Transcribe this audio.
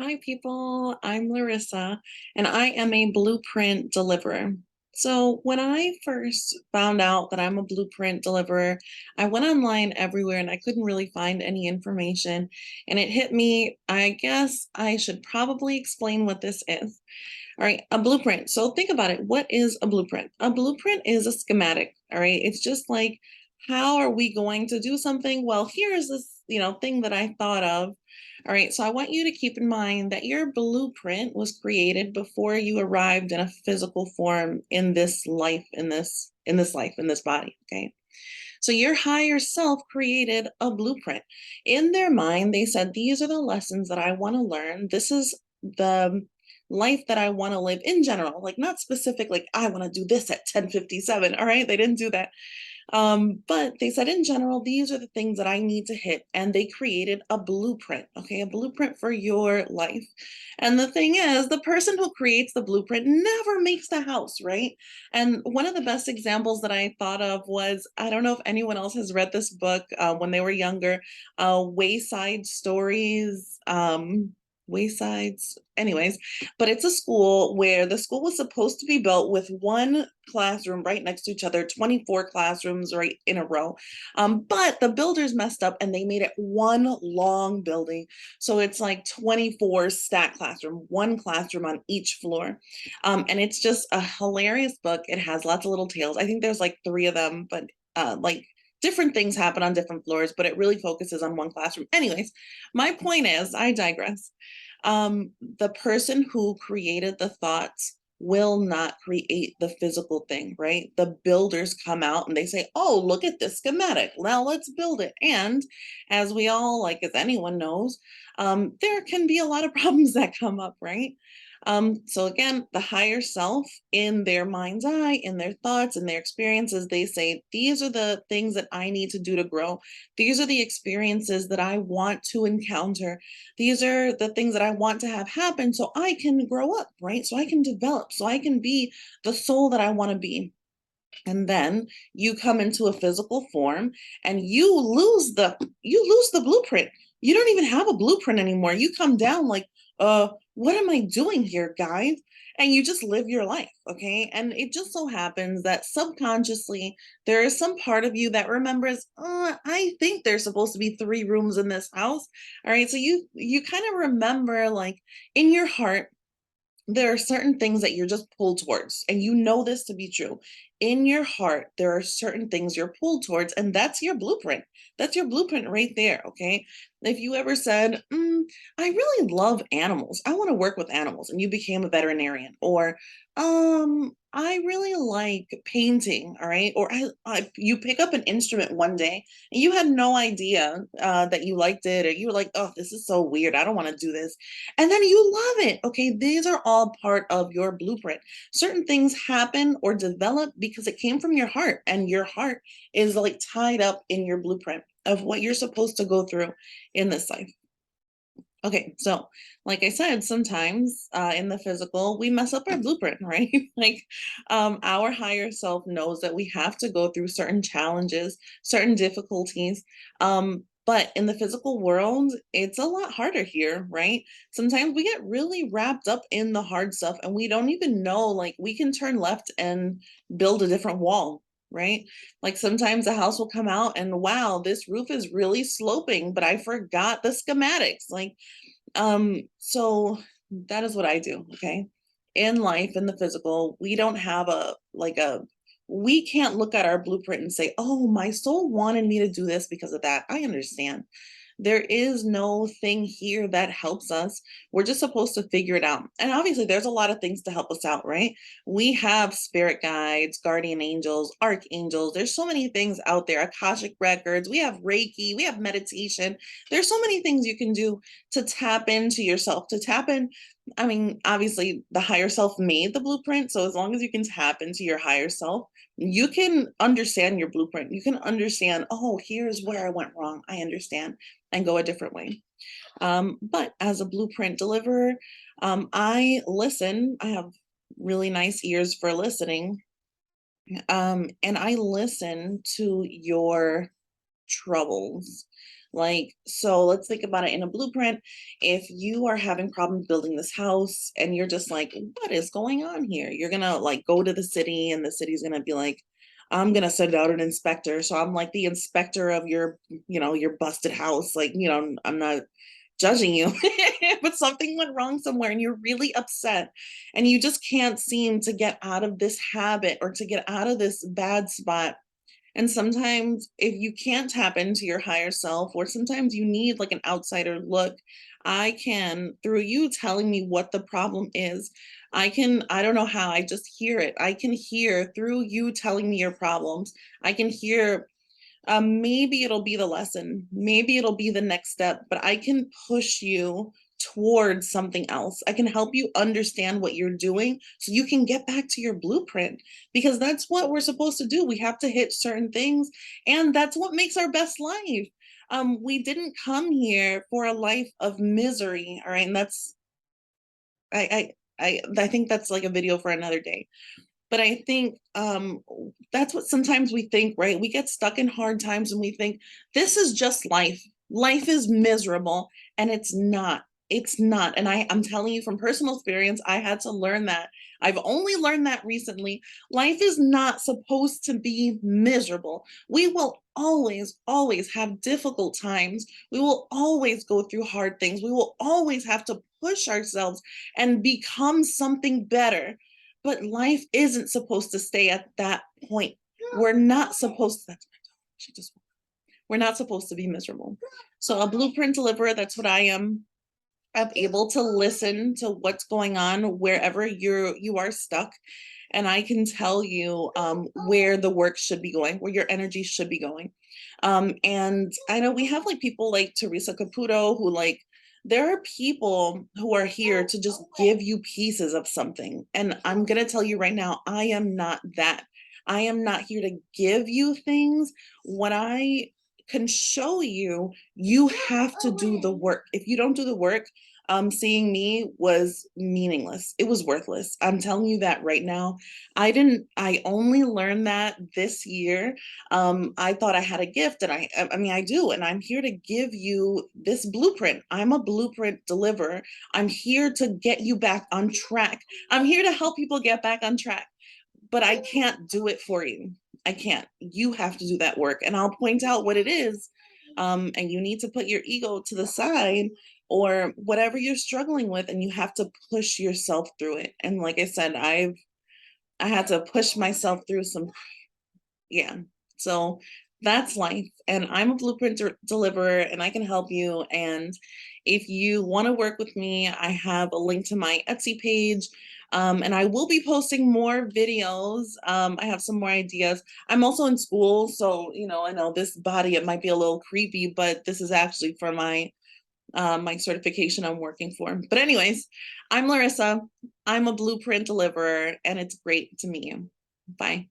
Hi, people. I'm Larissa, and I am a blueprint deliverer. So, when I first found out that I'm a blueprint deliverer, I went online everywhere and I couldn't really find any information. And it hit me, I guess I should probably explain what this is. All right, a blueprint. So, think about it. What is a blueprint? A blueprint is a schematic. All right, it's just like, how are we going to do something? Well, here's this, thing that I thought of. All right, so I want you to keep in mind that your blueprint was created before you arrived in a physical form in this life, in this body, okay? So your higher self created a blueprint. In their mind, they said, these are the lessons that I want to learn. This is the life that I want to live in general, like not specific, like I want to do this at 10:57. All right, they didn't do that. But they said in general, these are the things that I need to hit. And they created a blueprint, okay, a blueprint for your life. And the thing is, the person who creates the blueprint never makes the house, right? And one of the best examples that I thought of was, I don't know if anyone else has read this book when they were younger, Wayside Stories. Waysides, anyways, but it's a school where the school was supposed to be built with one classroom right next to each other, 24 classrooms right in a row. But the builders messed up and they made it one long building. So it's like 24 stack classroom, one classroom on each floor. And it's just a hilarious book. It has lots of little tales. I think there's like three of them, but like different things happen on different floors, but it really focuses on one classroom. Anyways, my point is, I digress. The person who created the thoughts will not create the physical thing, right? The builders come out and they say, oh, look at this schematic. Now let's build it. And as we all, like, as anyone knows, there can be a lot of problems that come up, right? So again, the higher self in their mind's eye, in their thoughts, in their experiences, they say, these are the things that I need to do to grow. These are the experiences that I want to encounter. These are the things that I want to have happen so I can grow up, right? So I can develop, so I can be the soul that I want to be. And then you come into a physical form and you lose the blueprint. You don't even have a blueprint anymore. You come down like, what am I doing here, guys? And you just live your life, okay? And it just so happens that subconsciously there is some part of you that remembers, I think there's supposed to be three rooms in this house. All right, so you kind of remember, like, in your heart there are certain things that you're just pulled towards, and you know this to be true. In your heart, there are certain things you're pulled towards, and that's your blueprint. That's your blueprint right there, okay? If you ever said, I really love animals, I want to work with animals, and you became a veterinarian, or I really like painting, all right? Or you pick up an instrument one day and you had no idea that you liked it, or you were like, oh, this is so weird, I don't want to do this, and then you love it. Okay, these are all part of your blueprint. Certain things happen or develop because it came from your heart, and your heart is like tied up in your blueprint of what you're supposed to go through in this life. Okay, so like I said, sometimes in the physical, we mess up our blueprint, right? Like our higher self knows that we have to go through certain challenges, certain difficulties. But in the physical world, it's a lot harder here, right? Sometimes we get really wrapped up in the hard stuff and we don't even know, like, we can turn left and build a different wall, right? Like sometimes a house will come out and wow, this roof is really sloping, but I forgot the schematics. Like, so that is what I do, okay? In life, in the physical, we don't have we can't look at our blueprint and say, oh, my soul wanted me to do this because of that. I understand. There is no thing here that helps us. We're just supposed to figure it out. And obviously, there's a lot of things to help us out, right? We have spirit guides, guardian angels, archangels. There's so many things out there, Akashic records. We have Reiki, we have meditation. There's so many things you can do to tap into yourself, to tap in. I mean, obviously, the higher self made the blueprint. So as long as you can tap into your higher self, you can understand your blueprint. You can understand, oh, here's where I went wrong. I understand, and go a different way. But as a blueprint deliverer, I listen. I have really nice ears for listening. And I listen to your troubles. Like, so let's think about it in a blueprint. If you are having problems building this house and you're just like, what is going on here? You're gonna like go to the city and the city's gonna be like, I'm gonna send out an inspector. So I'm like the inspector of your, your busted house. Like, I'm not judging you, but something went wrong somewhere and you're really upset and you just can't seem to get out of this habit or to get out of this bad spot. And sometimes, if you can't tap into your higher self, or sometimes you need like an outsider look, I can, through you telling me what the problem is, I don't know how, I just hear it. I can hear through you telling me your problems. I can hear maybe it'll be the lesson, maybe it'll be the next step, but I can push you towards something else. I can help you understand what you're doing so you can get back to your blueprint, because that's what we're supposed to do. We have to hit certain things, and that's what makes our best life. We didn't come here for a life of misery, all right? And that's I think that's like a video for another day. But I think that's what sometimes we think, right? We get stuck in hard times and we think this is just life. Life is miserable, and it's not. It's not. And I'm telling you from personal experience, I had to learn that. I've only learned that recently. Life is not supposed to be miserable. We will always, always have difficult times. We will always go through hard things. We will always have to push ourselves and become something better, but life isn't supposed to stay at that point. We're not supposed to, that's my dog. She just, we're not supposed to be miserable. So a blueprint deliverer, that's what I am. I'm able to listen to what's going on wherever you are stuck, and I can tell you where the work should be going, where your energy should be going. And I know we have like people like Teresa Caputo who like, there are people who are here to just give you pieces of something. And I'm going to tell you right now, I am not that. I am not here to give you things. What I can show you, you have to do the work. If you don't do the work, seeing me was meaningless. It was worthless. I'm telling you that right now. I only learned that this year. I thought I had a gift, and I mean, I do. And I'm here to give you this blueprint. I'm a blueprint deliverer. I'm here to get you back on track. I'm here to help people get back on track, but I can't do it for you. I can't. You have to do that work. And I'll point out what it is. And you need to put your ego to the side or whatever you're struggling with, and you have to push yourself through it. And like I said, I had to push myself through some, yeah. So that's life. And I'm a blueprint deliverer, and I can help you. And if you want to work with me, I have a link to my Etsy page. And I will be posting more videos. I have some more ideas. I'm also in school. So, I know this body, it might be a little creepy, but this is actually for my certification I'm working for. But anyways, I'm Larissa. I'm a blueprint deliverer, and it's great to meet you. Bye.